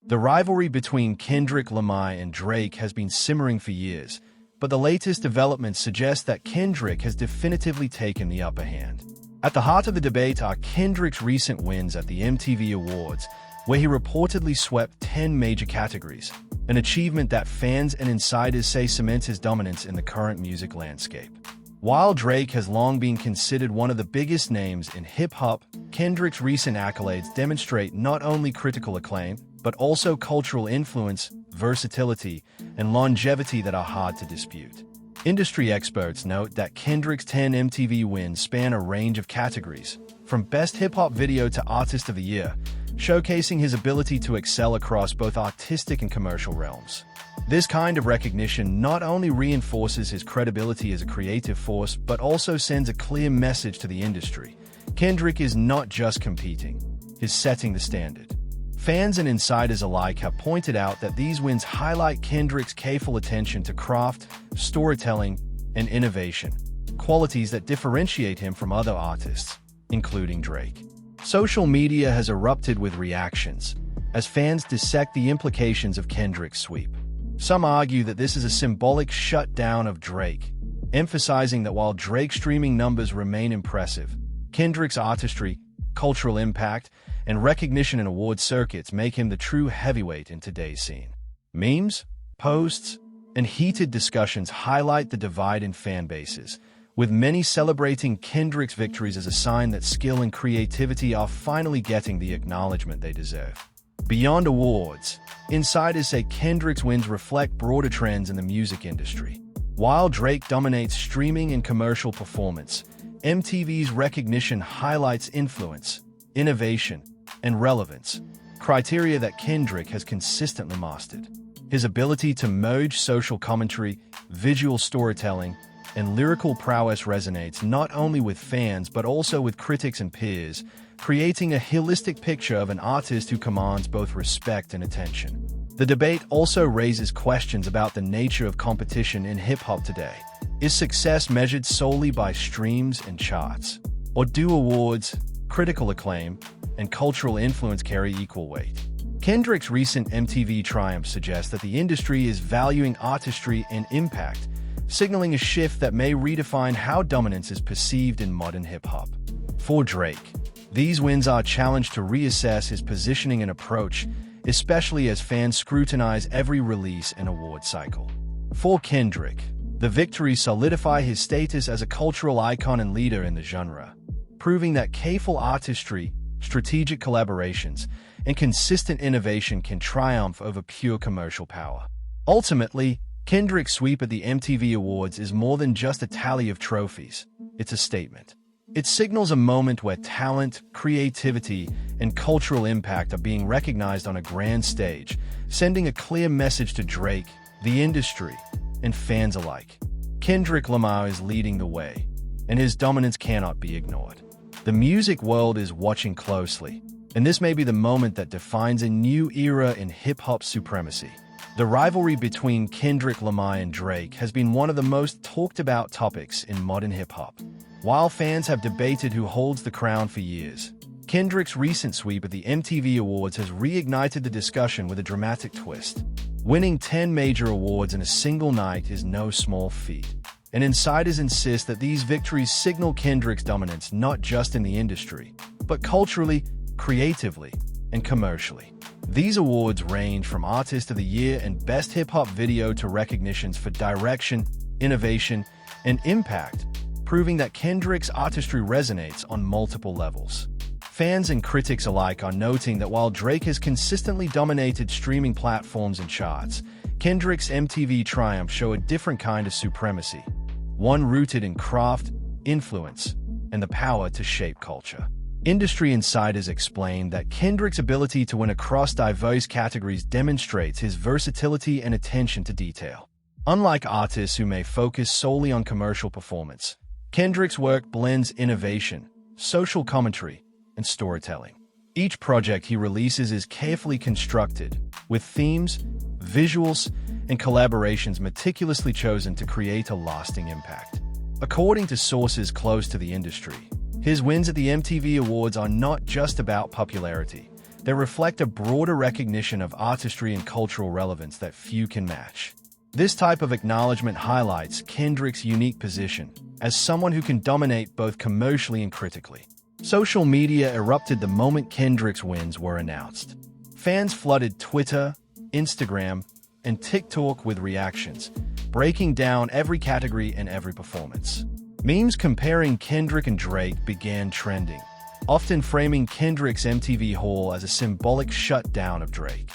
The rivalry between Kendrick Lamar and Drake has been simmering for years, but the latest developments suggest that Kendrick has definitively taken the upper hand. At the heart of the debate are Kendrick's recent wins at the MTV Awards, where he reportedly swept 10 major categories, an achievement that fans and insiders say cements his dominance in the current music landscape. While Drake has long been considered one of the biggest names in hip-hop, Kendrick's recent accolades demonstrate not only critical acclaim, but also cultural influence, versatility, and longevity that are hard to dispute. Industry experts note that Kendrick's 10 MTV wins span a range of categories, from Best Hip-Hop Video to Artist of the Year, showcasing his ability to excel across both artistic and commercial realms. This kind of recognition not only reinforces his credibility as a creative force, but also sends a clear message to the industry. Kendrick is not just competing, he's setting the standard. Fans and insiders alike have pointed out that these wins highlight Kendrick's careful attention to craft, storytelling, and innovation, qualities that differentiate him from other artists, including Drake. Social media has erupted with reactions, as fans dissect the implications of Kendrick's sweep. Some argue that this is a symbolic shutdown of Drake, emphasizing that while Drake's streaming numbers remain impressive, Kendrick's artistry, cultural impact, and recognition in award circuits make him the true heavyweight in today's scene. Memes, posts, and heated discussions highlight the divide in fan bases, with many celebrating Kendrick's victories as a sign that skill and creativity are finally getting the acknowledgement they deserve. Beyond awards, insiders say Kendrick's wins reflect broader trends in the music industry. While Drake dominates streaming and commercial performance, MTV's recognition highlights influence, innovation, and relevance, criteria that Kendrick has consistently mastered. His ability to merge social commentary, visual storytelling, and lyrical prowess resonates not only with fans but also with critics and peers, creating a holistic picture of an artist who commands both respect and attention. The debate also raises questions about the nature of competition in hip-hop today. Is success measured solely by streams and charts? Or do awards, critical acclaim, and cultural influence carry equal weight? Kendrick's recent MTV triumph suggests that the industry is valuing artistry and impact, signaling a shift that may redefine how dominance is perceived in modern hip-hop. For Drake, these wins are a challenge to reassess his positioning and approach, especially as fans scrutinize every release and award cycle. For Kendrick, the victories solidify his status as a cultural icon and leader in the genre, proving that careful artistry, strategic collaborations, and consistent innovation can triumph over pure commercial power. Ultimately, Kendrick's sweep at the MTV Awards is more than just a tally of trophies. It's a statement. It signals a moment where talent, creativity, and cultural impact are being recognized on a grand stage, sending a clear message to Drake, the industry, and fans alike. Kendrick Lamar is leading the way, and his dominance cannot be ignored. The music world is watching closely, and this may be the moment that defines a new era in hip-hop supremacy. The rivalry between Kendrick Lamar and Drake has been one of the most talked-about topics in modern hip-hop. While fans have debated who holds the crown for years, Kendrick's recent sweep at the MTV Awards has reignited the discussion with a dramatic twist. Winning 10 major awards in a single night is no small feat, and insiders insist that these victories signal Kendrick's dominance not just in the industry, but culturally, creatively, and commercially. These awards range from Artist of the Year and Best Hip-Hop Video to recognitions for direction, innovation, and impact, proving that Kendrick's artistry resonates on multiple levels. Fans and critics alike are noting that while Drake has consistently dominated streaming platforms and charts, Kendrick's MTV triumphs show a different kind of supremacy, one rooted in craft, influence, and the power to shape culture. Industry insiders explain that Kendrick's ability to win across diverse categories demonstrates his versatility and attention to detail. Unlike artists who may focus solely on commercial performance, Kendrick's work blends innovation, social commentary, and storytelling. Each project he releases is carefully constructed, with themes, visuals, and collaborations meticulously chosen to create a lasting impact. According to sources close to the industry, his wins at the MTV Awards are not just about popularity, They reflect a broader recognition of artistry and cultural relevance that few can match. This type of acknowledgement highlights Kendrick's unique position as someone who can dominate both commercially and critically. Social media erupted the moment Kendrick's wins were announced. Fans flooded Twitter, Instagram, and TikTok with reactions, breaking down every category and every performance. Memes comparing Kendrick and Drake began trending, often framing Kendrick's MTV haul as a symbolic shutdown of Drake.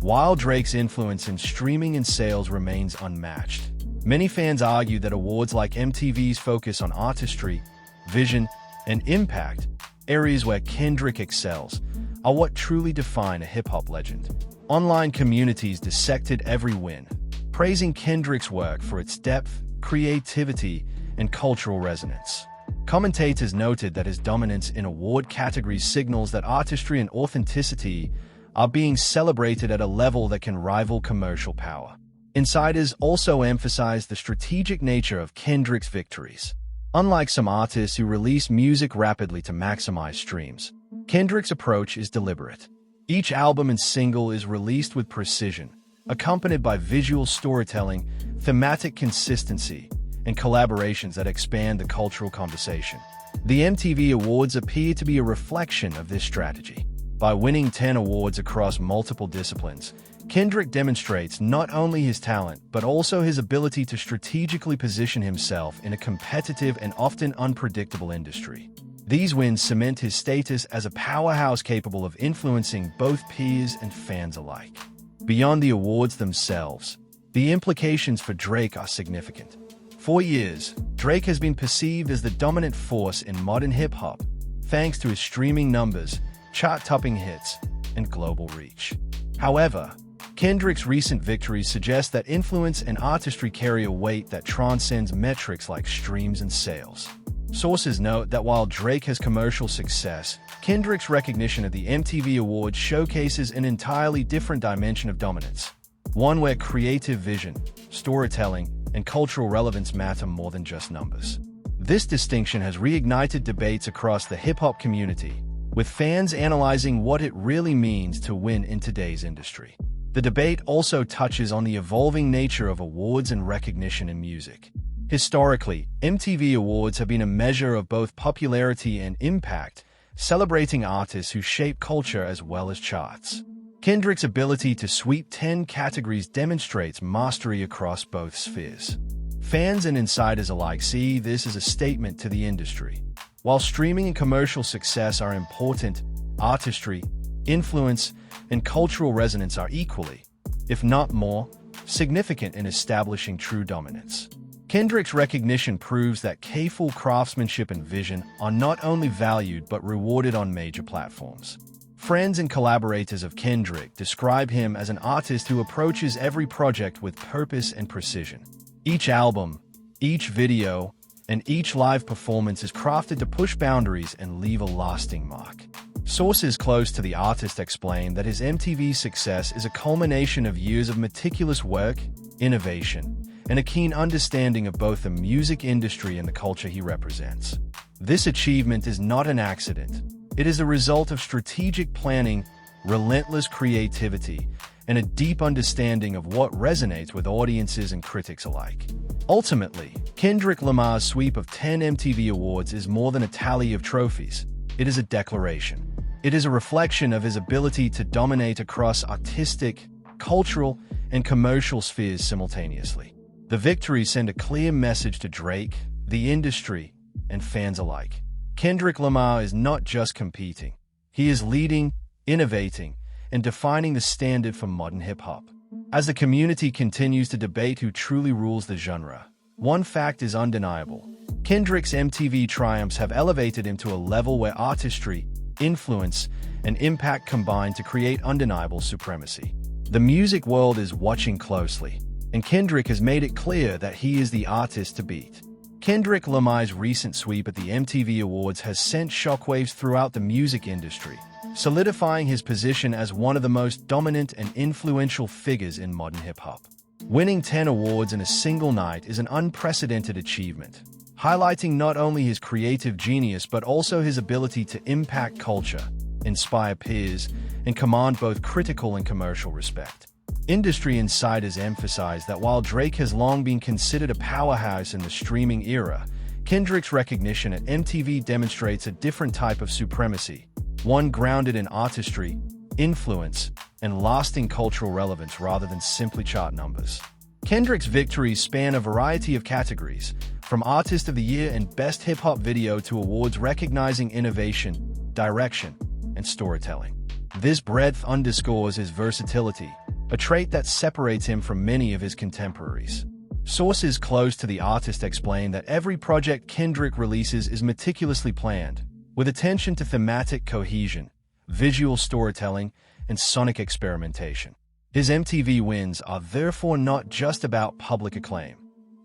While Drake's influence in streaming and sales remains unmatched, many fans argue that awards like MTV's focus on artistry, vision, and impact, areas where Kendrick excels, are what truly define a hip-hop legend. Online communities dissected every win, praising Kendrick's work for its depth, creativity, and cultural resonance. Commentators noted that his dominance in award categories signals that artistry and authenticity are being celebrated at a level that can rival commercial power. Insiders also emphasized the strategic nature of Kendrick's victories. Unlike some artists who release music rapidly to maximize streams, Kendrick's approach is deliberate. Each album and single is released with precision, accompanied by visual storytelling, thematic consistency, and collaborations that expand the cultural conversation. The MTV Awards appear to be a reflection of this strategy. By winning 10 awards across multiple disciplines, Kendrick demonstrates not only his talent, but also his ability to strategically position himself in a competitive and often unpredictable industry. These wins cement his status as a powerhouse capable of influencing both peers and fans alike. Beyond the awards themselves, the implications for Drake are significant. For years, Drake has been perceived as the dominant force in modern hip-hop, thanks to his streaming numbers, chart-topping hits, and global reach. However, Kendrick's recent victories suggest that influence and artistry carry a weight that transcends metrics like streams and sales. Sources note that while Drake has commercial success, Kendrick's recognition at the MTV Awards showcases an entirely different dimension of dominance, one where creative vision, storytelling, and cultural relevance matter more than just numbers. This distinction has reignited debates across the hip-hop community, with fans analyzing what it really means to win in today's industry. The debate also touches on the evolving nature of awards and recognition in music. Historically, MTV Awards have been a measure of both popularity and impact, celebrating artists who shape culture as well as charts. Kendrick's ability to sweep 10 categories demonstrates mastery across both spheres. Fans and insiders alike see this as a statement to the industry. While streaming and commercial success are important, artistry, influence, and cultural resonance are equally, if not more, significant in establishing true dominance. Kendrick's recognition proves that careful craftsmanship and vision are not only valued but rewarded on major platforms. Friends and collaborators of Kendrick describe him as an artist who approaches every project with purpose and precision. Each album, each video, and each live performance is crafted to push boundaries and leave a lasting mark. Sources close to the artist explain that his MTV success is a culmination of years of meticulous work, innovation, and a keen understanding of both the music industry and the culture he represents. This achievement is not an accident. It is a result of strategic planning, relentless creativity, and a deep understanding of what resonates with audiences and critics alike. Ultimately, Kendrick Lamar's sweep of 10 MTV Awards is more than a tally of trophies. It is a declaration. It is a reflection of his ability to dominate across artistic, cultural, and commercial spheres simultaneously. The victories send a clear message to Drake, the industry, and fans alike. Kendrick Lamar is not just competing. He is leading, innovating, and defining the standard for modern hip-hop. As the community continues to debate who truly rules the genre, one fact is undeniable. Kendrick's MTV triumphs have elevated him to a level where artistry, influence, and impact combine to create undeniable supremacy. The music world is watching closely, and Kendrick has made it clear that he is the artist to beat. Kendrick Lamar's recent sweep at the MTV Awards has sent shockwaves throughout the music industry, solidifying his position as one of the most dominant and influential figures in modern hip-hop. Winning 10 awards in a single night is an unprecedented achievement, highlighting not only his creative genius but also his ability to impact culture, inspire peers, and command both critical and commercial respect. Industry insiders emphasize that while Drake has long been considered a powerhouse in the streaming era, Kendrick's recognition at MTV demonstrates a different type of supremacy, one grounded in artistry, influence, and lasting cultural relevance rather than simply chart numbers. Kendrick's victories span a variety of categories, from Artist of the Year and Best Hip-Hop Video to awards recognizing innovation, direction, and storytelling. This breadth underscores his versatility, a trait that separates him from many of his contemporaries. Sources close to the artist explain that every project Kendrick releases is meticulously planned, with attention to thematic cohesion, visual storytelling, and sonic experimentation. His MTV wins are therefore not just about public acclaim.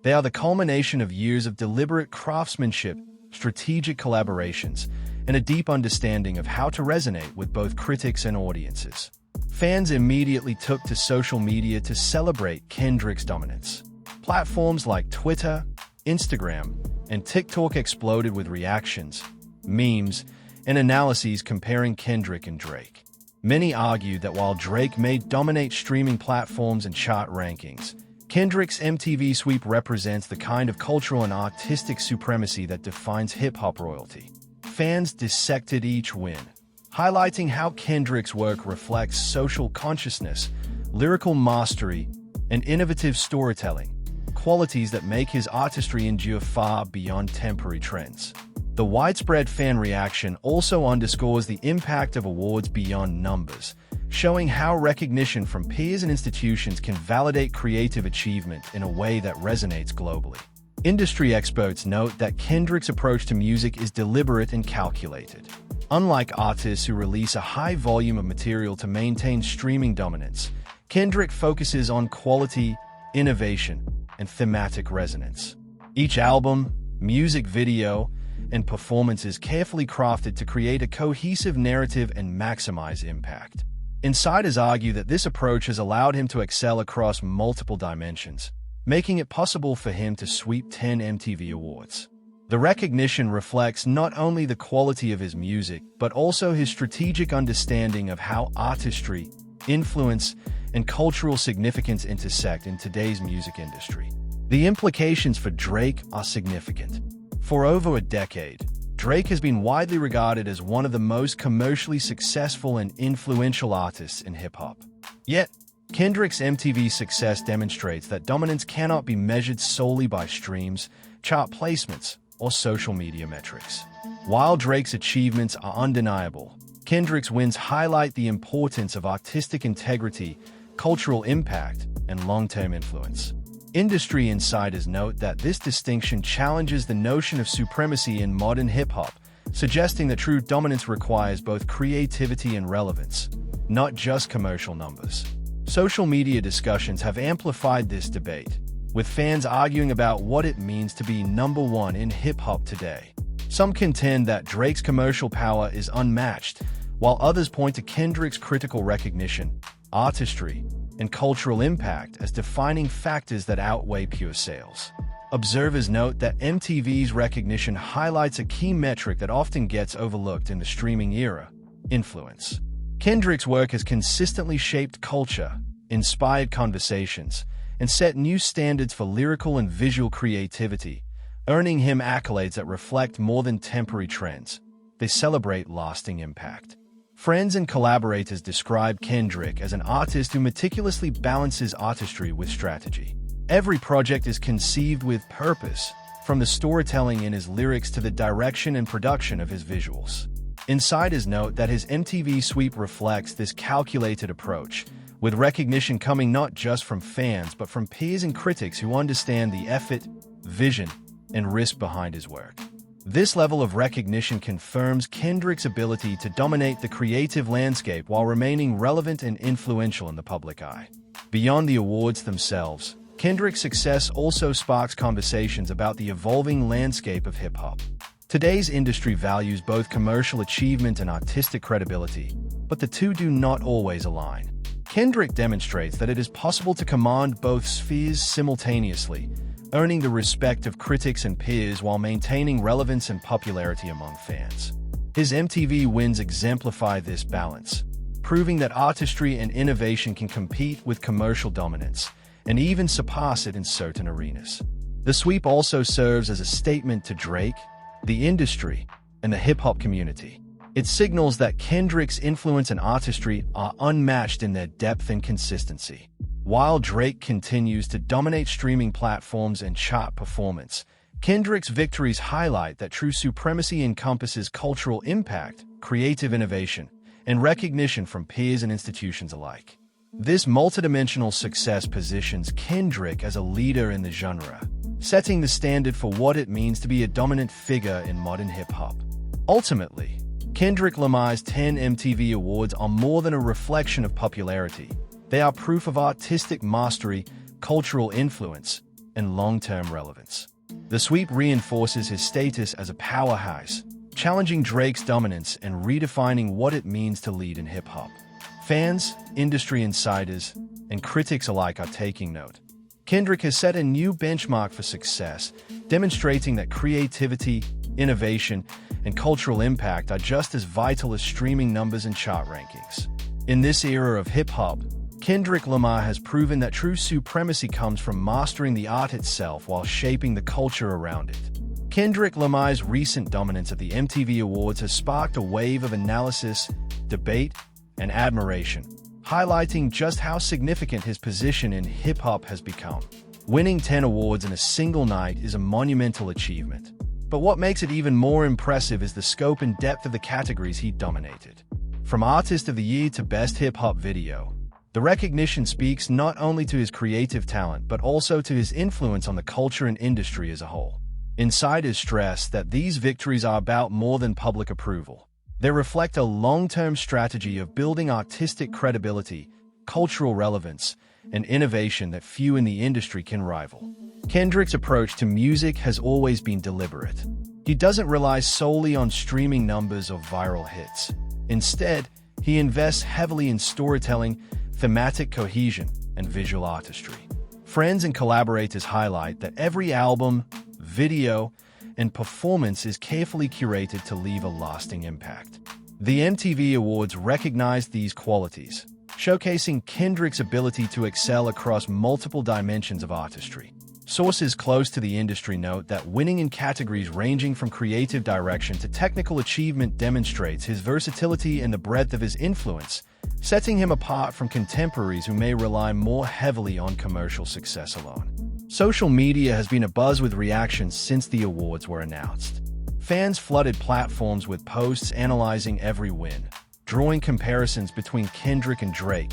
They are the culmination of years of deliberate craftsmanship, strategic collaborations, and a deep understanding of how to resonate with both critics and audiences. Fans immediately took to social media to celebrate Kendrick's dominance. Platforms like Twitter, Instagram, and TikTok exploded with reactions, memes, and analyses comparing Kendrick and Drake. Many argue that while Drake may dominate streaming platforms and chart rankings, Kendrick's MTV sweep represents the kind of cultural and artistic supremacy that defines hip-hop royalty. Fans dissected each win, highlighting how Kendrick's work reflects social consciousness, lyrical mastery, and innovative storytelling, qualities that make his artistry endure far beyond temporary trends. The widespread fan reaction also underscores the impact of awards beyond numbers, showing how recognition from peers and institutions can validate creative achievement in a way that resonates globally. Industry experts note that Kendrick's approach to music is deliberate and calculated. Unlike artists who release a high volume of material to maintain streaming dominance, Kendrick focuses on quality, innovation, and thematic resonance. Each album, music video, and performance is carefully crafted to create a cohesive narrative and maximize impact. Insiders argue that this approach has allowed him to excel across multiple dimensions, making it possible for him to sweep 10 MTV Awards. The recognition reflects not only the quality of his music, but also his strategic understanding of how artistry, influence, and cultural significance intersect in today's music industry. The implications for Drake are significant. For over a decade, Drake has been widely regarded as one of the most commercially successful and influential artists in hip-hop. Yet, Kendrick's MTV success demonstrates that dominance cannot be measured solely by streams, chart placements, or social media metrics. While Drake's achievements are undeniable, Kendrick's wins highlight the importance of artistic integrity, cultural impact, and long-term influence. Industry insiders note that this distinction challenges the notion of supremacy in modern hip-hop, suggesting that true dominance requires both creativity and relevance, not just commercial numbers. Social media discussions have amplified this debate, with fans arguing about what it means to be number one in hip-hop today. Some contend that Drake's commercial power is unmatched, while others point to Kendrick's critical recognition, artistry, and cultural impact as defining factors that outweigh pure sales. Observers note that MTV's recognition highlights a key metric that often gets overlooked in the streaming era: influence. Kendrick's work has consistently shaped culture, inspired conversations, and set new standards for lyrical and visual creativity, earning him accolades that reflect more than temporary trends. They celebrate lasting impact. Friends and collaborators describe Kendrick as an artist who meticulously balances artistry with strategy. Every project is conceived with purpose, from the storytelling in his lyrics to the direction and production of his visuals. Insiders note that his MTV sweep reflects this calculated approach, with recognition coming not just from fans but from peers and critics who understand the effort, vision, and risk behind his work. This level of recognition confirms Kendrick's ability to dominate the creative landscape while remaining relevant and influential in the public eye. Beyond the awards themselves, Kendrick's success also sparks conversations about the evolving landscape of hip-hop. Today's industry values both commercial achievement and artistic credibility, but the two do not always align. Kendrick demonstrates that it is possible to command both spheres simultaneously, earning the respect of critics and peers while maintaining relevance and popularity among fans. His MTV wins exemplify this balance, proving that artistry and innovation can compete with commercial dominance and even surpass it in certain arenas. The sweep also serves as a statement to Drake, the industry, and the hip-hop community. It signals that Kendrick's influence and artistry are unmatched in their depth and consistency. While Drake continues to dominate streaming platforms and chart performance, Kendrick's victories highlight that true supremacy encompasses cultural impact, creative innovation, and recognition from peers and institutions alike. This multidimensional success positions Kendrick as a leader in the genre, setting the standard for what it means to be a dominant figure in modern hip-hop. Ultimately, Kendrick Lamar's 10 MTV Awards are more than a reflection of popularity. They are proof of artistic mastery, cultural influence, and long-term relevance. The sweep reinforces his status as a powerhouse, challenging Drake's dominance and redefining what it means to lead in hip-hop. Fans, industry insiders, and critics alike are taking note. Kendrick has set a new benchmark for success, demonstrating that creativity, innovation, and cultural impact are just as vital as streaming numbers and chart rankings. In this era of hip-hop, Kendrick Lamar has proven that true supremacy comes from mastering the art itself while shaping the culture around it. Kendrick Lamar's recent dominance at the MTV Awards has sparked a wave of analysis, debate, and admiration, highlighting just how significant his position in hip-hop has become. Winning 10 awards in a single night is a monumental achievement. But what makes it even more impressive is the scope and depth of the categories he dominated. From Artist of the Year to Best Hip-Hop Video, the recognition speaks not only to his creative talent but also to his influence on the culture and industry as a whole. Insiders stress that these victories are about more than public approval. They reflect a long-term strategy of building artistic credibility, cultural relevance, and innovation that few in the industry can rival. Kendrick's approach to music has always been deliberate. He doesn't rely solely on streaming numbers or viral hits. Instead, he invests heavily in storytelling, thematic cohesion, and visual artistry. Friends and collaborators highlight that every album, video, and performance is carefully curated to leave a lasting impact. The MTV Awards recognize these qualities, showcasing Kendrick's ability to excel across multiple dimensions of artistry. Sources close to the industry note that winning in categories ranging from creative direction to technical achievement demonstrates his versatility and the breadth of his influence, setting him apart from contemporaries who may rely more heavily on commercial success alone. Social media has been abuzz with reactions since the awards were announced. Fans flooded platforms with posts analyzing every win, drawing comparisons between Kendrick and Drake,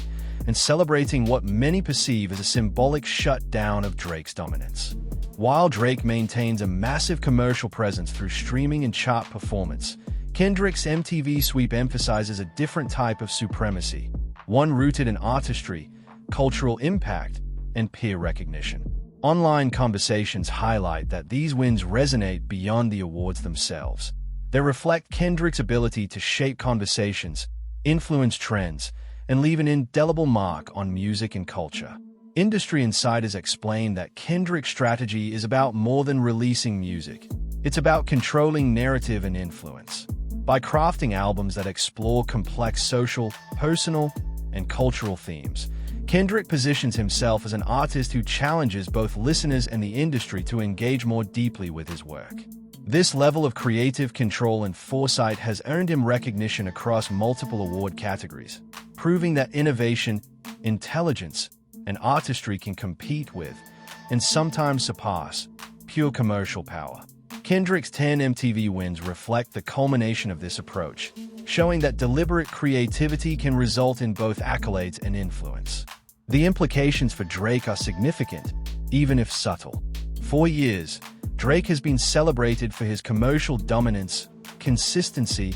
and celebrating what many perceive as a symbolic shutdown of Drake's dominance. While Drake maintains a massive commercial presence through streaming and chart performance, Kendrick's MTV sweep emphasizes a different type of supremacy, one rooted in artistry, cultural impact, and peer recognition. Online conversations highlight that these wins resonate beyond the awards themselves. They reflect Kendrick's ability to shape conversations, influence trends, and leave an indelible mark on music and culture. Industry insiders explain that Kendrick's strategy is about more than releasing music. It's about controlling narrative and influence. By crafting albums that explore complex social, personal, and cultural themes, Kendrick positions himself as an artist who challenges both listeners and the industry to engage more deeply with his work. This level of creative control and foresight has earned him recognition across multiple award categories, proving that innovation, intelligence, and artistry can compete with, and sometimes surpass, pure commercial power. Kendrick's 10 MTV wins reflect the culmination of this approach, showing that deliberate creativity can result in both accolades and influence. The implications for Drake are significant, even if subtle. For years, Drake has been celebrated for his commercial dominance, consistency,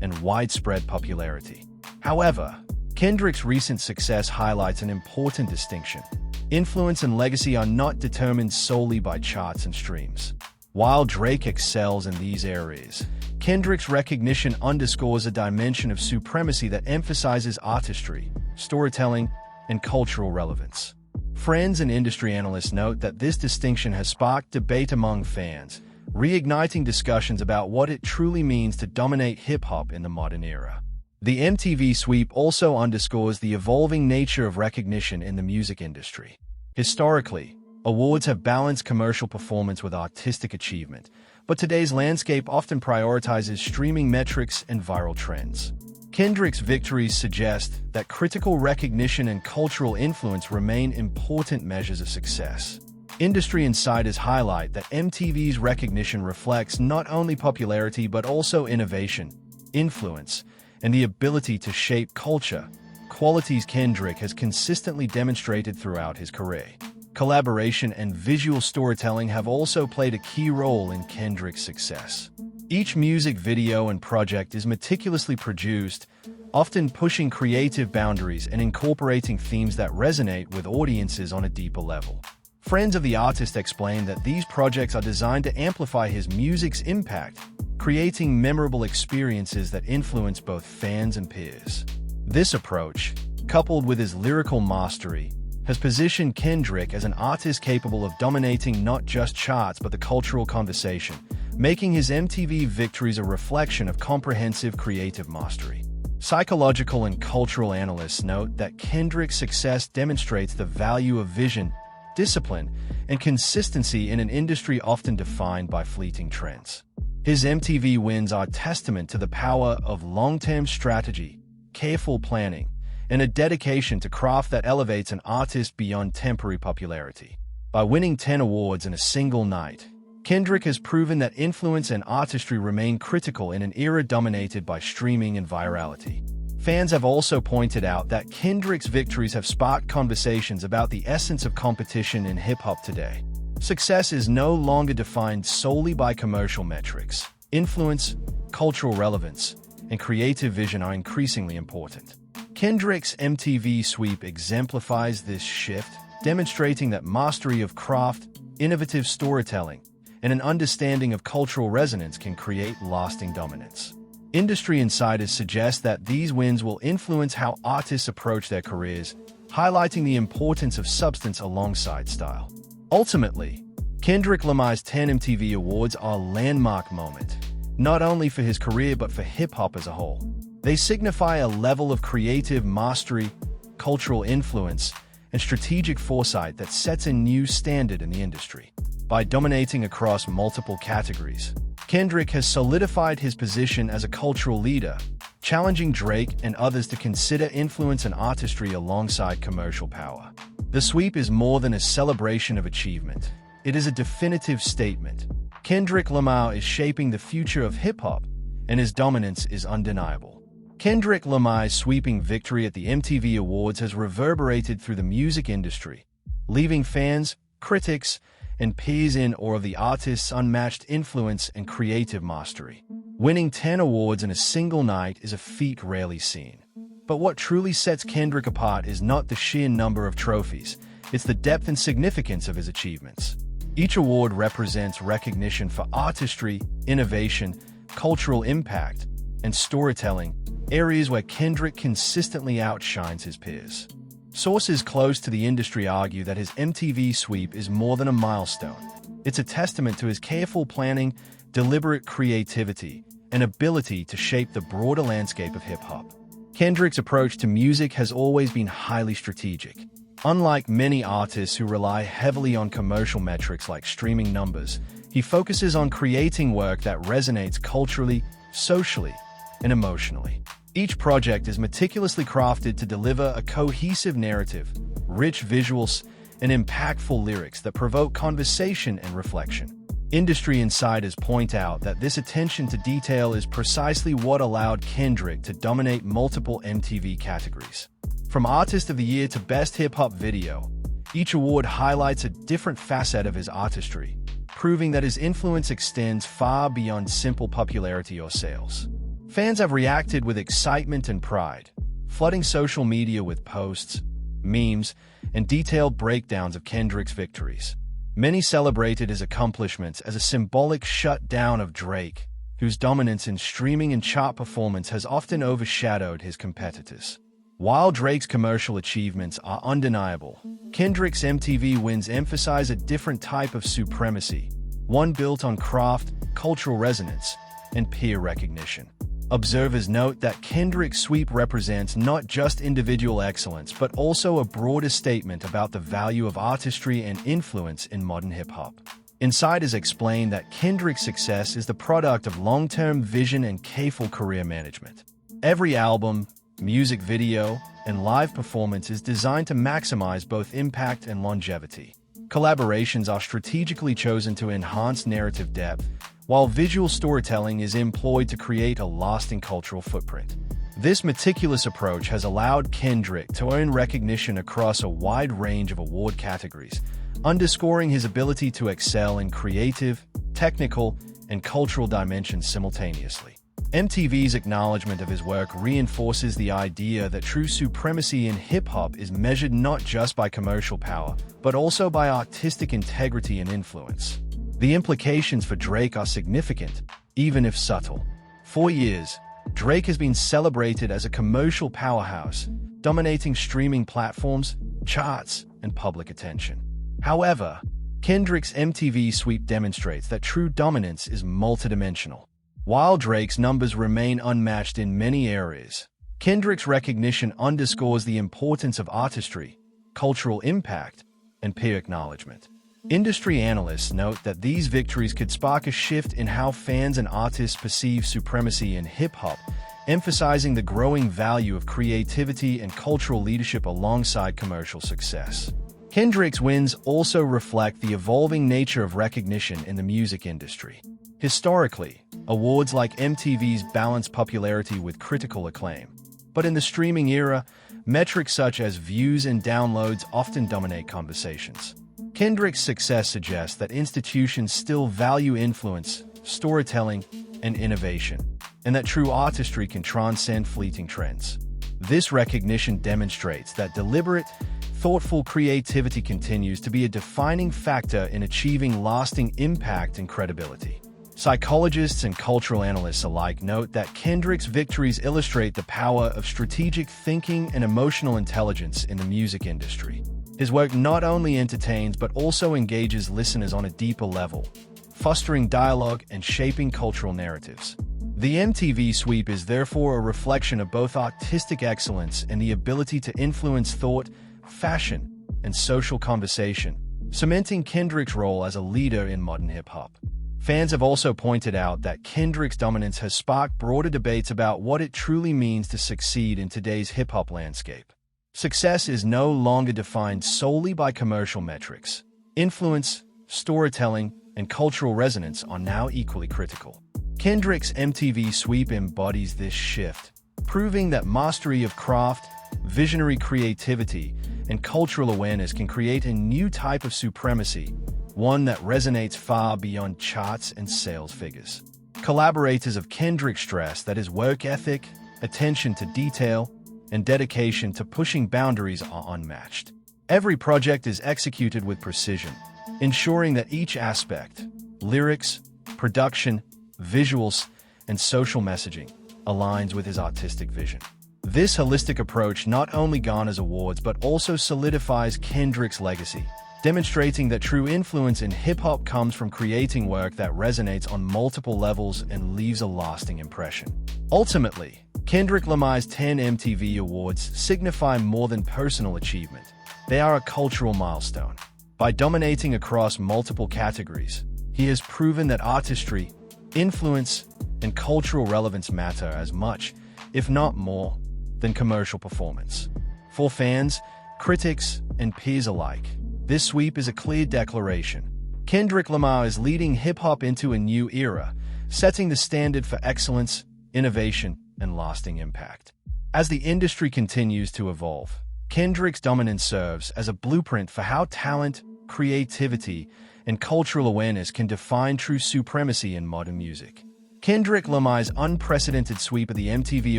and widespread popularity. However, Kendrick's recent success highlights an important distinction. Influence and legacy are not determined solely by charts and streams. While Drake excels in these areas, Kendrick's recognition underscores a dimension of supremacy that emphasizes artistry, storytelling, and cultural relevance. Friends and industry analysts note that this distinction has sparked debate among fans, reigniting discussions about what it truly means to dominate hip-hop in the modern era. The MTV sweep also underscores the evolving nature of recognition in the music industry. Historically, awards have balanced commercial performance with artistic achievement, but today's landscape often prioritizes streaming metrics and viral trends. Kendrick's victories suggest that critical recognition and cultural influence remain important measures of success. Industry insiders highlight that MTV's recognition reflects not only popularity but also innovation, influence, and the ability to shape culture, qualities Kendrick has consistently demonstrated throughout his career. Collaboration and visual storytelling have also played a key role in Kendrick's success. Each music video and project is meticulously produced, often pushing creative boundaries and incorporating themes that resonate with audiences on a deeper level. Friends of the artist explain that these projects are designed to amplify his music's impact, creating memorable experiences that influence both fans and peers. This approach, coupled with his lyrical mastery, has positioned Kendrick as an artist capable of dominating not just charts but the cultural conversation, making his MTV victories a reflection of comprehensive creative mastery. Psychological and cultural analysts note that Kendrick's success demonstrates the value of vision, discipline, and consistency in an industry often defined by fleeting trends. His MTV wins are testament to the power of long-term strategy, careful planning, and a dedication to craft that elevates an artist beyond temporary popularity. By winning 10 awards in a single night, Kendrick has proven that influence and artistry remain critical in an era dominated by streaming and virality. Fans have also pointed out that Kendrick's victories have sparked conversations about the essence of competition in hip-hop today. Success is no longer defined solely by commercial metrics. Influence, cultural relevance, and creative vision are increasingly important. Kendrick's MTV sweep exemplifies this shift, demonstrating that mastery of craft, innovative storytelling, and an understanding of cultural resonance can create lasting dominance. Industry insiders suggest that these wins will influence how artists approach their careers, highlighting the importance of substance alongside style. Ultimately, Kendrick Lamar's 10 MTV Awards are a landmark moment, not only for his career but for hip-hop as a whole. They signify a level of creative mastery, cultural influence, and strategic foresight that sets a new standard in the industry. By dominating across multiple categories, Kendrick has solidified his position as a cultural leader, challenging Drake and others to consider influence and artistry alongside commercial power. The sweep is more than a celebration of achievement. It is a definitive statement. Kendrick Lamar is shaping the future of hip-hop, and his dominance is undeniable. Kendrick Lamar's sweeping victory at the MTV Awards has reverberated through the music industry, leaving fans, critics, and peers in awe of the artist's unmatched influence and creative mastery. Winning 10 awards in a single night is a feat rarely seen. But what truly sets Kendrick apart is not the sheer number of trophies, it's the depth and significance of his achievements. Each award represents recognition for artistry, innovation, cultural impact, and storytelling, areas where Kendrick consistently outshines his peers. Sources close to the industry argue that his MTV sweep is more than a milestone. It's a testament to his careful planning, deliberate creativity, and ability to shape the broader landscape of hip-hop. Kendrick's approach to music has always been highly strategic. Unlike many artists who rely heavily on commercial metrics like streaming numbers, he focuses on creating work that resonates culturally, socially, and emotionally. Each project is meticulously crafted to deliver a cohesive narrative, rich visuals, and impactful lyrics that provoke conversation and reflection. Industry insiders point out that this attention to detail is precisely what allowed Kendrick to dominate multiple MTV categories. From Artist of the Year to Best Hip-Hop Video, each award highlights a different facet of his artistry, proving that his influence extends far beyond simple popularity or sales. Fans have reacted with excitement and pride, flooding social media with posts, memes, and detailed breakdowns of Kendrick's victories. Many celebrated his accomplishments as a symbolic shutdown of Drake, whose dominance in streaming and chart performance has often overshadowed his competitors. While Drake's commercial achievements are undeniable, Kendrick's MTV wins emphasize a different type of supremacy, one built on craft, cultural resonance, and peer recognition. Observers note that Kendrick's sweep represents not just individual excellence but also a broader statement about the value of artistry and influence in modern hip-hop. Insiders explain that Kendrick's success is the product of long-term vision and careful career management. Every album, music video, and live performance is designed to maximize both impact and longevity. Collaborations are strategically chosen to enhance narrative depth, while visual storytelling is employed to create a lasting cultural footprint. This meticulous approach has allowed Kendrick to earn recognition across a wide range of award categories, underscoring his ability to excel in creative, technical, and cultural dimensions simultaneously. MTV's acknowledgement of his work reinforces the idea that true supremacy in hip-hop is measured not just by commercial power, but also by artistic integrity and influence. The implications for Drake are significant, even if subtle. For years, Drake has been celebrated as a commercial powerhouse, dominating streaming platforms, charts, and public attention. However, Kendrick's MTV sweep demonstrates that true dominance is multidimensional. While Drake's numbers remain unmatched in many areas, Kendrick's recognition underscores the importance of artistry, cultural impact, and peer acknowledgement. Industry analysts note that these victories could spark a shift in how fans and artists perceive supremacy in hip-hop, emphasizing the growing value of creativity and cultural leadership alongside commercial success. Kendrick's wins also reflect the evolving nature of recognition in the music industry. Historically, awards like MTV's balance popularity with critical acclaim. But in the streaming era, metrics such as views and downloads often dominate conversations. Kendrick's success suggests that institutions still value influence, storytelling, and innovation, and that true artistry can transcend fleeting trends. This recognition demonstrates that deliberate, thoughtful creativity continues to be a defining factor in achieving lasting impact and credibility. Psychologists and cultural analysts alike note that Kendrick's victories illustrate the power of strategic thinking and emotional intelligence in the music industry. His work not only entertains but also engages listeners on a deeper level, fostering dialogue and shaping cultural narratives. The MTV sweep is therefore a reflection of both artistic excellence and the ability to influence thought, fashion, and social conversation, cementing Kendrick's role as a leader in modern hip-hop. Fans have also pointed out that Kendrick's dominance has sparked broader debates about what it truly means to succeed in today's hip-hop landscape. Success is no longer defined solely by commercial metrics. Influence, storytelling, and cultural resonance are now equally critical. Kendrick's MTV sweep embodies this shift, proving that mastery of craft, visionary creativity, and cultural awareness can create a new type of supremacy, one that resonates far beyond charts and sales figures. Collaborators of Kendrick stress that his work ethic, attention to detail, and dedication to pushing boundaries are unmatched. Every project is executed with precision, ensuring that each aspect, lyrics, production, visuals, and social messaging, aligns with his artistic vision. This holistic approach not only garners awards but also solidifies Kendrick's legacy, demonstrating that true influence in hip-hop comes from creating work that resonates on multiple levels and leaves a lasting impression. Ultimately, Kendrick Lamar's 10 MTV Awards signify more than personal achievement. They are a cultural milestone. By dominating across multiple categories, he has proven that artistry, influence, and cultural relevance matter as much, if not more, than commercial performance. For fans, critics, and peers alike, this sweep is a clear declaration. Kendrick Lamar is leading hip-hop into a new era, setting the standard for excellence, innovation, and lasting impact. As the industry continues to evolve, Kendrick's dominance serves as a blueprint for how talent, creativity, and cultural awareness can define true supremacy in modern music. Kendrick Lamar's unprecedented sweep of the MTV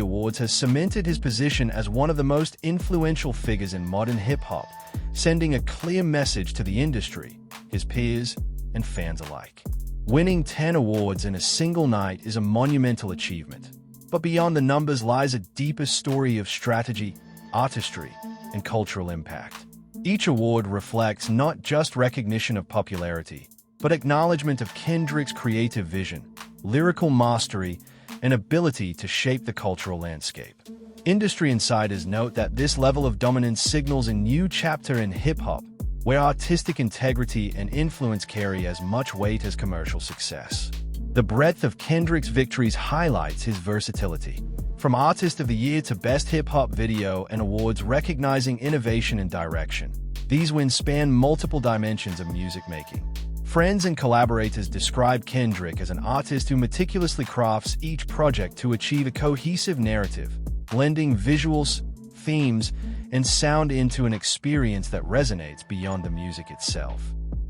Awards has cemented his position as one of the most influential figures in modern hip-hop, sending a clear message to the industry, his peers, and fans alike. Winning 10 awards in a single night is a monumental achievement, but beyond the numbers lies a deeper story of strategy, artistry, and cultural impact. Each award reflects not just recognition of popularity, but but acknowledgement of Kendrick's creative vision, lyrical mastery, and ability to shape the cultural landscape. Industry insiders note that this level of dominance signals a new chapter in hip-hop, where artistic integrity and influence carry as much weight as commercial success. The breadth of Kendrick's victories highlights his versatility. From Artist of the Year to Best Hip-Hop Video and awards recognizing innovation and direction, these wins span multiple dimensions of music making. Friends and collaborators describe Kendrick as an artist who meticulously crafts each project to achieve a cohesive narrative, blending visuals, themes, and sound into an experience that resonates beyond the music itself.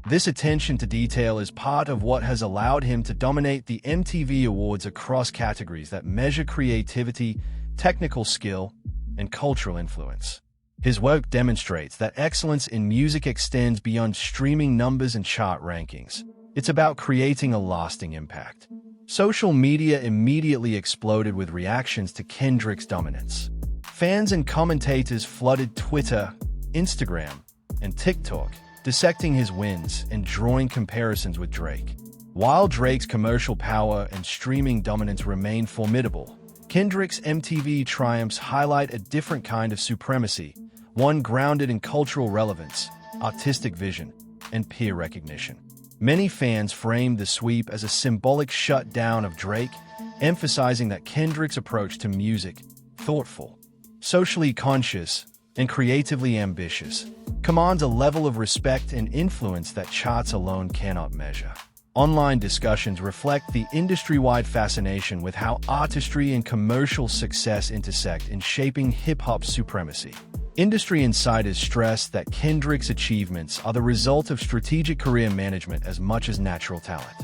This attention to detail is part of what has allowed him to dominate the MTV Awards across categories that measure creativity, technical skill, and cultural influence. His work demonstrates that excellence in music extends beyond streaming numbers and chart rankings. It's about creating a lasting impact. Social media immediately exploded with reactions to Kendrick's dominance. Fans and commentators flooded Twitter, Instagram, and TikTok, dissecting his wins and drawing comparisons with Drake. While Drake's commercial power and streaming dominance remain formidable, Kendrick's MTV triumphs highlight a different kind of supremacy, one grounded in cultural relevance, artistic vision, and peer recognition. Many fans framed the sweep as a symbolic shutdown of Drake, emphasizing that Kendrick's approach to music, thoughtful, socially conscious, and creatively ambitious, commands a level of respect and influence that charts alone cannot measure. Online discussions reflect the industry-wide fascination with how artistry and commercial success intersect in shaping hip-hop's supremacy. Industry insiders stress that Kendrick's achievements are the result of strategic career management as much as natural talent.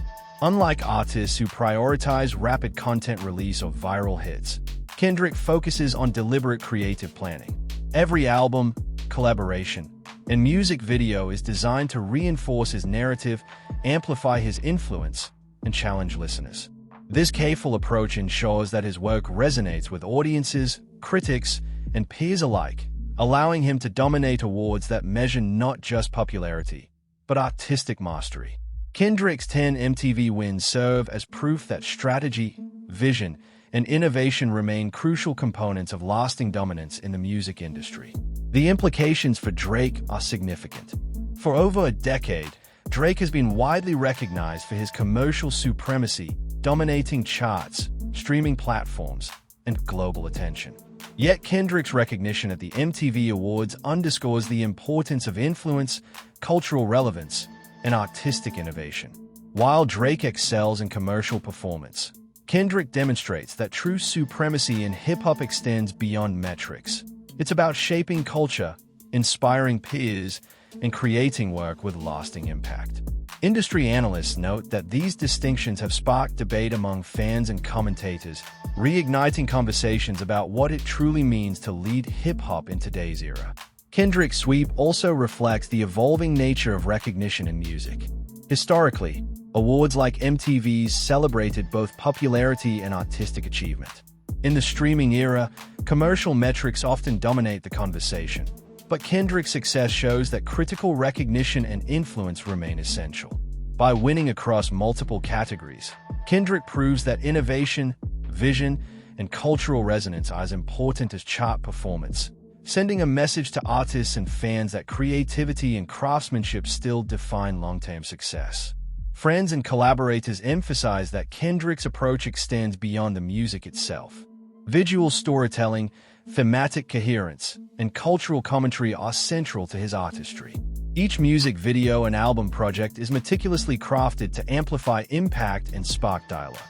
Unlike artists who prioritize rapid content release or viral hits, Kendrick focuses on deliberate creative planning. Every album, collaboration, and music video is designed to reinforce his narrative, amplify his influence, and challenge listeners. This careful approach ensures that his work resonates with audiences, critics, and peers alike, allowing him to dominate awards that measure not just popularity, but artistic mastery. Kendrick's 10 MTV wins serve as proof that strategy, vision, and innovation remain crucial components of lasting dominance in the music industry. The implications for Drake are significant. For over a decade, Drake has been widely recognized for his commercial supremacy, dominating charts, streaming platforms, and global attention. Yet Kendrick's recognition at the MTV Awards underscores the importance of influence, cultural relevance, and artistic innovation. While Drake excels in commercial performance, Kendrick demonstrates that true supremacy in hip-hop extends beyond metrics. It's about shaping culture, inspiring peers, and creating work with lasting impact. Industry analysts note that these distinctions have sparked debate among fans and commentators, reigniting conversations about what it truly means to lead hip-hop in today's era. Kendrick's sweep also reflects the evolving nature of recognition in music. Historically, awards like MTV's celebrated both popularity and artistic achievement. In the streaming era, commercial metrics often dominate the conversation, but Kendrick's success shows that critical recognition and influence remain essential. By winning across multiple categories, Kendrick proves that innovation, vision, and cultural resonance are as important as chart performance, sending a message to artists and fans that creativity and craftsmanship still define long-term success. Friends and collaborators emphasize that Kendrick's approach extends beyond the music itself. Visual storytelling, thematic coherence, and cultural commentary are central to his artistry. Each music video and album project is meticulously crafted to amplify impact and spark dialogue.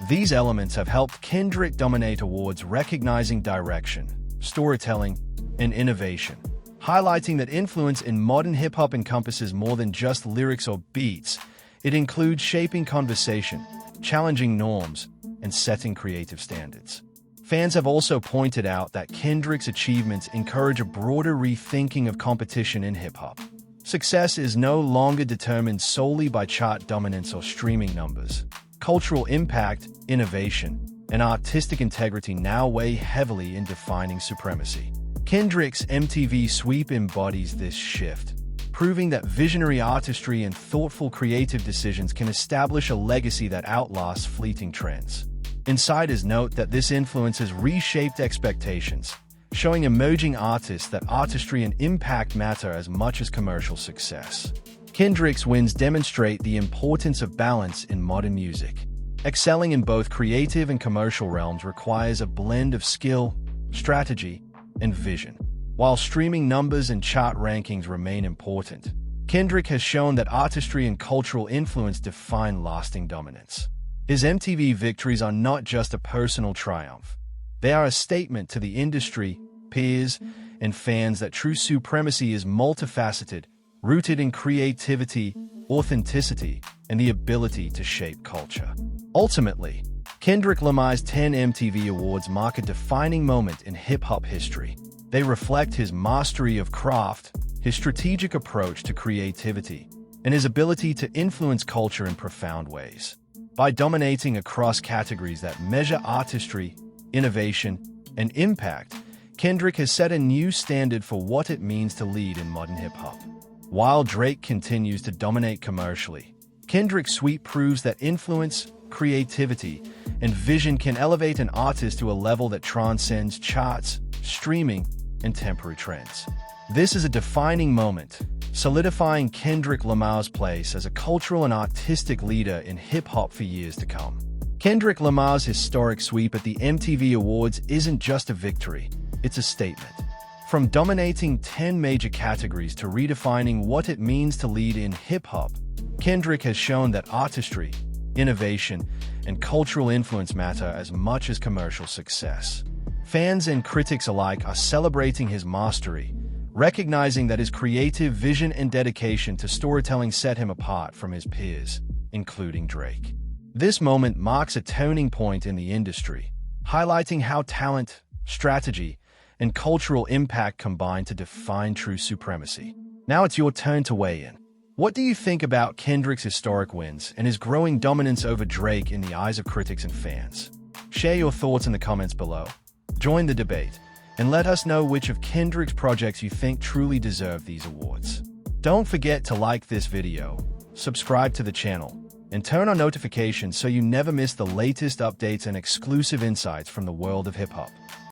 These elements have helped Kendrick dominate awards recognizing direction, storytelling, and innovation, highlighting that influence in modern hip-hop encompasses more than just lyrics or beats. It includes shaping conversation, challenging norms, and setting creative standards. Fans have also pointed out that Kendrick's achievements encourage a broader rethinking of competition in hip-hop. Success is no longer determined solely by chart dominance or streaming numbers. Cultural impact, innovation, and artistic integrity now weigh heavily in defining supremacy. Kendrick's MTV sweep embodies this shift, proving that visionary artistry and thoughtful creative decisions can establish a legacy that outlasts fleeting trends. Insiders note that this influence has reshaped expectations, showing emerging artists that artistry and impact matter as much as commercial success. Kendrick's wins demonstrate the importance of balance in modern music. Excelling in both creative and commercial realms requires a blend of skill, strategy, and vision. While streaming numbers and chart rankings remain important, Kendrick has shown that artistry and cultural influence define lasting dominance. His MTV victories are not just a personal triumph. They are a statement to the industry, peers, and fans that true supremacy is multifaceted, rooted in creativity, authenticity, and the ability to shape culture. Ultimately, Kendrick Lamar's 10 MTV Awards mark a defining moment in hip-hop history. They reflect his mastery of craft, his strategic approach to creativity, and his ability to influence culture in profound ways. By dominating across categories that measure artistry, innovation, and impact, Kendrick has set a new standard for what it means to lead in modern hip-hop. While Drake continues to dominate commercially, Kendrick's sweep proves that influence, creativity, and vision can elevate an artist to a level that transcends charts, streaming, and temporary trends. This is a defining moment, solidifying Kendrick Lamar's place as a cultural and artistic leader in hip-hop for years to come. Kendrick Lamar's historic sweep at the MTV Awards isn't just a victory, it's a statement. From dominating 10 major categories to redefining what it means to lead in hip-hop, Kendrick has shown that artistry, innovation, and cultural influence matter as much as commercial success. Fans and critics alike are celebrating his mastery, recognizing that his creative vision and dedication to storytelling set him apart from his peers, including Drake. This moment marks a turning point in the industry, highlighting how talent, strategy, and cultural impact combine to define true supremacy. Now it's your turn to weigh in. What do you think about Kendrick's historic wins and his growing dominance over Drake in the eyes of critics and fans? Share your thoughts in the comments below. Join the debate, and let us know which of Kendrick's projects you think truly deserve these awards. Don't forget to like this video, subscribe to the channel, and turn on notifications so you never miss the latest updates and exclusive insights from the world of hip-hop.